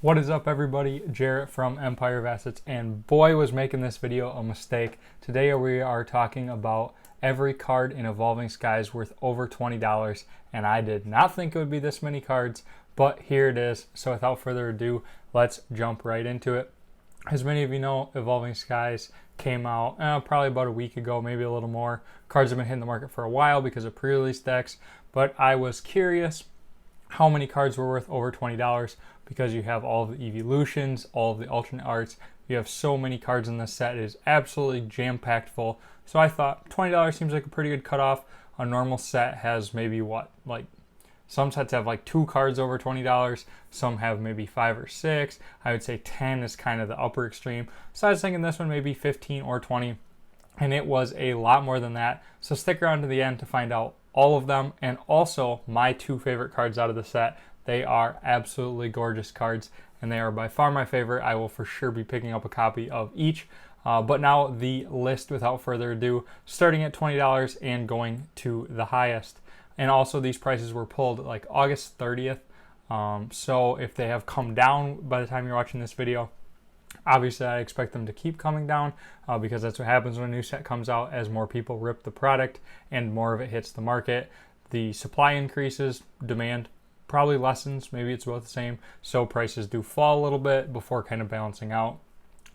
What is up, everybody? Jarrett from Empire of Assets, and boy was making this video a mistake. Today we are talking about every card in Evolving Skies worth over $20, and I did not think it would be this many cards, but here it is. So without further ado, let's jump right into it. As many of you know, Evolving Skies came out probably about a week ago, maybe a little more. Cards have been hitting the market for a while because of pre-release decks, but I was curious how many cards were worth over $20 because you have all of the evolutions, all of the alternate arts. You have so many cards in this set. It is absolutely jam-packed full. So I thought $20 seems like a pretty good cutoff. A normal set has maybe some sets have like 2 cards over $20. Some have maybe 5 or 6. I would say 10 is kind of the upper extreme. So I was thinking this one maybe 15 or 20. And it was a lot more than that. So stick around to the end to find out all of them, and also my 2 favorite cards out of the set. They are absolutely gorgeous cards, and they are by far my favorite. I will for sure be picking up a copy of each. But now the list, without further ado, starting at $20 and going to the highest. And also these prices were pulled like August 30th. So if they have come down by the time you're watching this video, obviously I expect them to keep coming down because that's what happens when a new set comes out. As more people rip the product and more of it hits the market, the supply increases, demand probably lessens, maybe it's about the same, so prices do fall a little bit before kind of balancing out,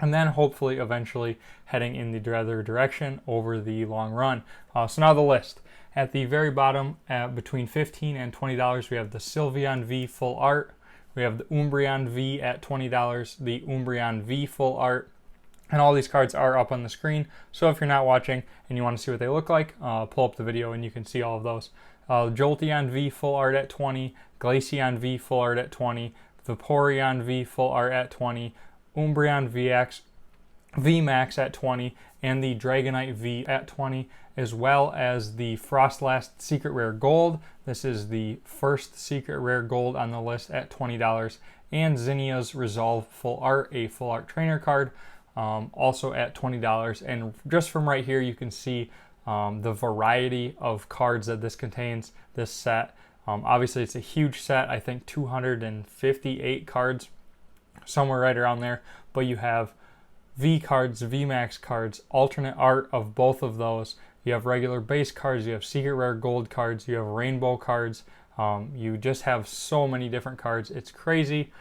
and then hopefully eventually heading in the other direction over the long run. So now the list. At the very bottom, between $15 and $20, we have the Sylveon V full art. We have the Umbreon V at $20, the Umbreon V full art, and all these cards are up on the screen. So if you're not watching and you want to see what they look like, pull up the video and you can see all of those. Jolteon V full art at $20, Glaceon V full art at $20, Vaporeon V full art at $20, Umbreon V Max at $20, and the Dragonite V at $20, as well as the Frostlast Secret Rare Gold. This is the first Secret Rare Gold on the list at $20, and Zinnia's Resolve Full Art, a Full Art Trainer card, also at $20. And just from right here, you can see the variety of cards that this contains, this set. Obviously, it's a huge set. I think 258 cards, somewhere right around there. But you have V cards, V Max cards, alternate art of both of those. You have regular base cards, you have secret rare gold cards, you have rainbow cards. You just have so many different cards. It's crazy.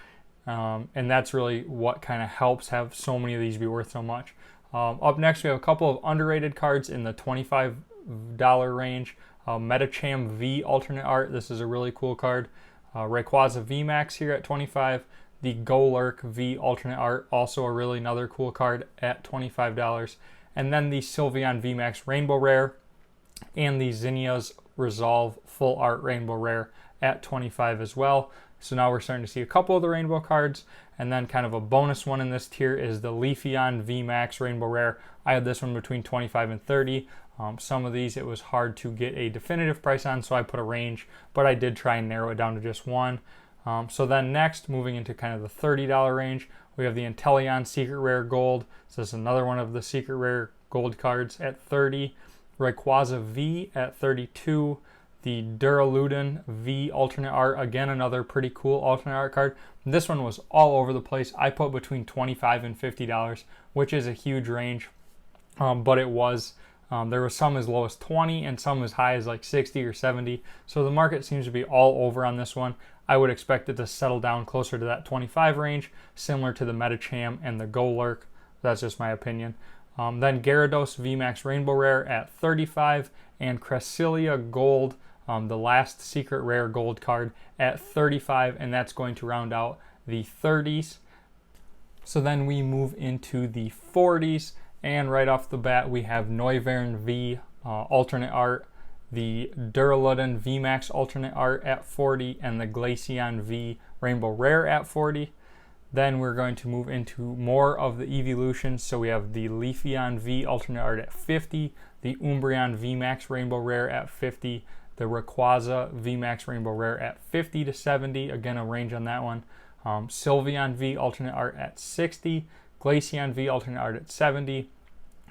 And that's really what kind of helps have so many of these be worth so much. Up next, we have a couple of underrated cards in the $25 range. Medicham V alternate art. This is a really cool card. Rayquaza V Max here at $25. The Golurk V alternate art, also a really another cool card at $25. And then the Sylveon V Max Rainbow Rare and the Zinnia's Resolve Full Art Rainbow Rare at $25 as well. So now we're starting to see a couple of the rainbow cards, and then kind of a bonus one in this tier is the Leafeon V Max Rainbow Rare. I had this one between $25 and $30. Some of these it was hard to get a definitive price on, so I put a range, but I did try and narrow it down to just one. So then next, moving into kind of the $30 range, we have the Inteleon Secret Rare Gold. So this is another one of the Secret Rare Gold cards at $30. Rayquaza V at $32. The Duraludon V alternate art, again another pretty cool alternate art card. This one was all over the place. I put between $25 and $50, which is a huge range, but it was there was some as low as 20 and some as high as like 60 or 70. So the market seems to be all over on this one. I would expect it to settle down closer to that 25 range, similar to the Medicham and the Golurk. That's just my opinion. Then Gyarados VMAX Rainbow Rare at $35, and Cresselia Gold, the last secret rare gold card, at $35, and that's going to round out the 30s. So then we move into the 40s, and right off the bat we have Noivern V alternate art, the Duraludon VMAX alternate art at $40, and the Glaceon V Rainbow Rare at $40. Then we're going to move into more of the evolutions. So we have the Leafeon V alternate art at $50, the Umbreon VMAX Rainbow Rare at $50, the Rayquaza VMAX Rainbow Rare at $50 to $70, again a range on that one. Sylveon V alternate art at $60, Glaceon V alternate art at $70,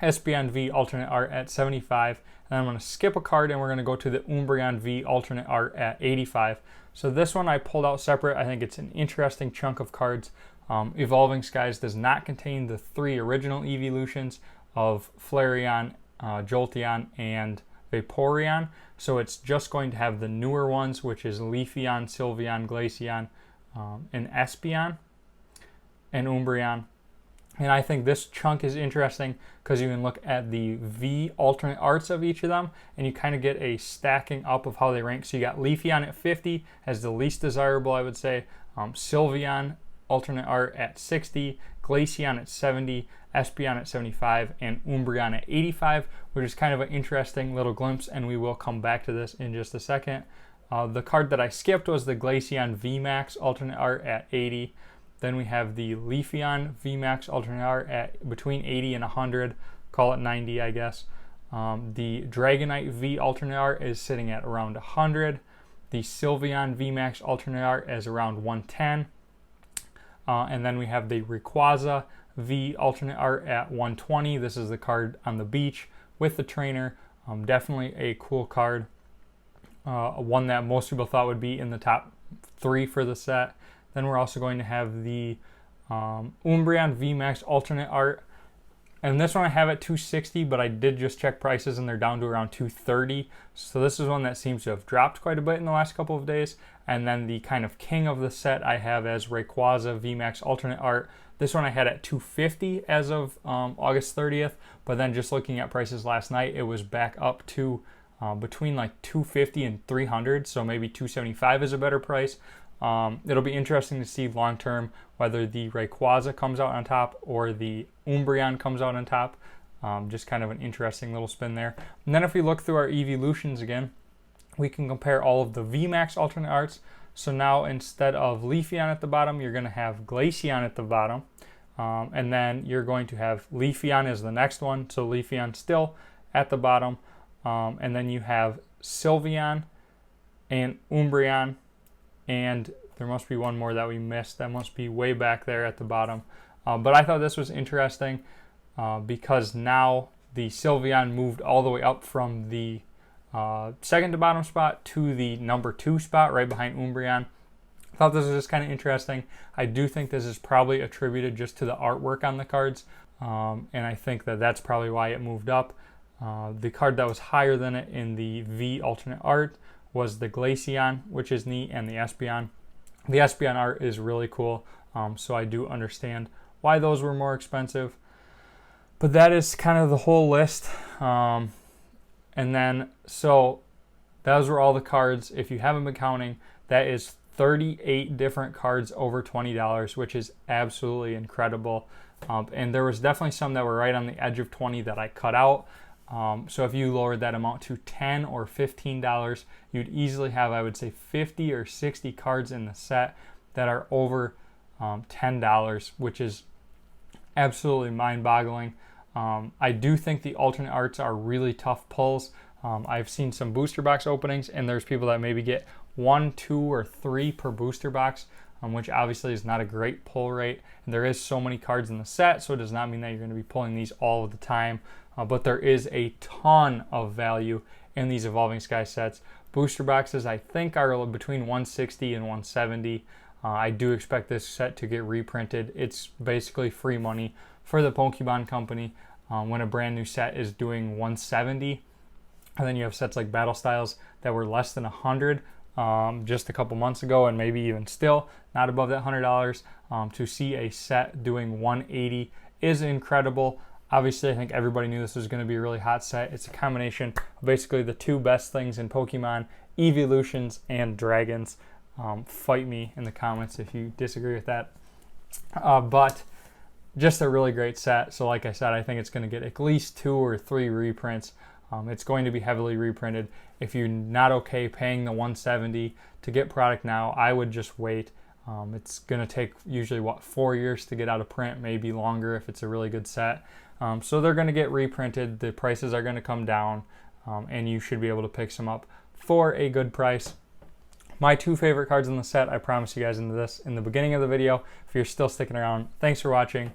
Espeon V alternate art at $75, and I'm going to skip a card and we're going to go to the Umbreon V alternate art at $85. So this one I pulled out separate. I think it's an interesting chunk of cards. Evolving Skies does not contain the 3 original evolutions of Flareon, Jolteon, and Vaporeon. So it's just going to have the newer ones, which is Leafeon, Sylveon, Glaceon, and Espeon, and Umbreon. And I think this chunk is interesting because you can look at the V alternate arts of each of them and you kind of get a stacking up of how they rank. So you got Leafeon at 50 as the least desirable, I would say. Sylveon alternate art at 60, Glaceon at 70, Espeon at 75, and Umbreon at 85, which is kind of an interesting little glimpse, and we will come back to this in just a second. The card that I skipped was the Glaceon V Max alternate art at 80. Then we have the Leafeon V Max alternate art at between 80 and 100, call it 90, I guess. The Dragonite V alternate art is sitting at around 100. The Sylveon V Max alternate art is around 110. And then we have the Rayquaza V alternate art at 120. This is the card on the beach with the trainer. Definitely a cool card. One that most people thought would be in the top 3 for the set. Then we're also going to have the Umbreon V Max alternate art. And this one I have at 260, but I did just check prices and they're down to around 230. So this is one that seems to have dropped quite a bit in the last couple of days. And then the kind of king of the set I have as Rayquaza V Max alternate art. This one I had at 250 as of August 30th. But then just looking at prices last night, it was back up to between like 250 and 300. So maybe 275 is a better price. It'll be interesting to see long term whether the Rayquaza comes out on top or the Umbreon comes out on top. Just kind of an interesting little spin there. And then if we look through our evolutions again, we can compare all of the VMAX alternate arts. So now instead of Leafeon at the bottom, you're going to have Glaceon at the bottom. And then you're going to have Leafeon as the next one. So Leafeon still at the bottom. And then you have Sylveon and Umbreon. And there must be one more that we missed. That must be way back there at the bottom. But I thought this was interesting because now the Sylveon moved all the way up from the second to bottom spot to the number 2 spot right behind Umbreon. I thought this was just kind of interesting. I do think this is probably attributed just to the artwork on the cards. And I think that that's probably why it moved up. The card that was higher than it in the V alternate art was the Glaceon, which is neat, and the Espeon. The Espeon art is really cool, so I do understand why those were more expensive. But that is kind of the whole list. And then, so those were all the cards. If you haven't been counting, that is 38 different cards over $20, which is absolutely incredible. And there was definitely some that were right on the edge of 20 that I cut out. So if you lowered that amount to $10 or $15, you'd easily have, I would say, 50 or 60 cards in the set that are over $10, which is absolutely mind-boggling. I do think the alternate arts are really tough pulls. I've seen some booster box openings, and there's people that maybe get 1, 2, or 3 per booster box, which obviously is not a great pull rate. And there is so many cards in the set, so it does not mean that you're going to be pulling these all of the time. But there is a ton of value in these Evolving Sky sets. Booster boxes, I think, are between 160 and 170. I do expect this set to get reprinted. It's basically free money for the Pokemon Company when a brand new set is doing 170. And then you have sets like Battle Styles that were less than 100 just a couple months ago, and maybe even still not above that $100. To see a set doing 180 is incredible. Obviously, I think everybody knew this was going to be a really hot set. It's a combination of basically the 2 best things in Pokemon, evolutions and dragons. Fight me in the comments if you disagree with that. But just a really great set. So like I said, I think it's going to get at least 2 or 3 reprints. It's going to be heavily reprinted. If you're not okay paying the $170 to get product now, I would just wait. It's going to take usually, 4 years to get out of print, maybe longer if it's a really good set. So they're going to get reprinted. The prices are going to come down, and you should be able to pick some up for a good price. My 2 favorite cards in the set, I promised you guys in the beginning of the video. If you're still sticking around, thanks for watching.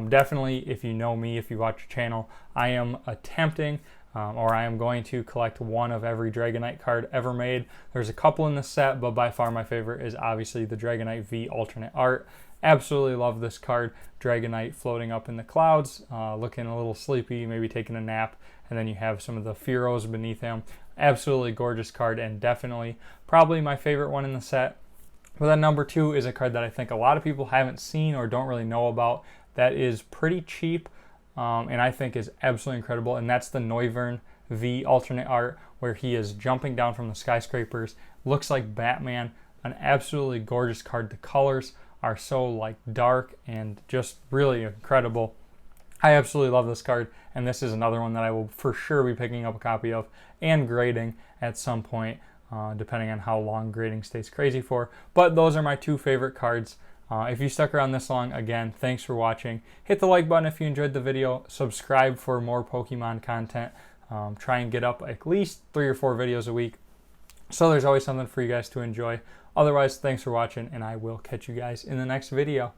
Definitely, if you know me, if you watch the channel, I am attempting or I am going to collect one of every Dragonite card ever made. There's a couple in the set, but by far my favorite is obviously the Dragonite V alternate art. Absolutely love this card. Dragonite floating up in the clouds, looking a little sleepy, maybe taking a nap, and then you have some of the Fearos beneath him. Absolutely gorgeous card, and definitely probably my favorite one in the set. But then number 2 is a card that I think a lot of people haven't seen or don't really know about, that is pretty cheap, and I think is absolutely incredible, and that's the Sylveon V alternate art, where he is jumping down from the skyscrapers. Looks like Batman. An absolutely gorgeous card. The colors are so like dark and just really incredible. I absolutely love this card, and this is another one that I will for sure be picking up a copy of and grading at some point, depending on how long grading stays crazy for. But those are my 2 favorite cards. If you stuck around this long, again, thanks for watching. Hit the like button if you enjoyed the video. Subscribe for more Pokemon content. Try and get up at least 3 or 4 videos a week, so there's always something for you guys to enjoy. Otherwise, thanks for watching, and I will catch you guys in the next video.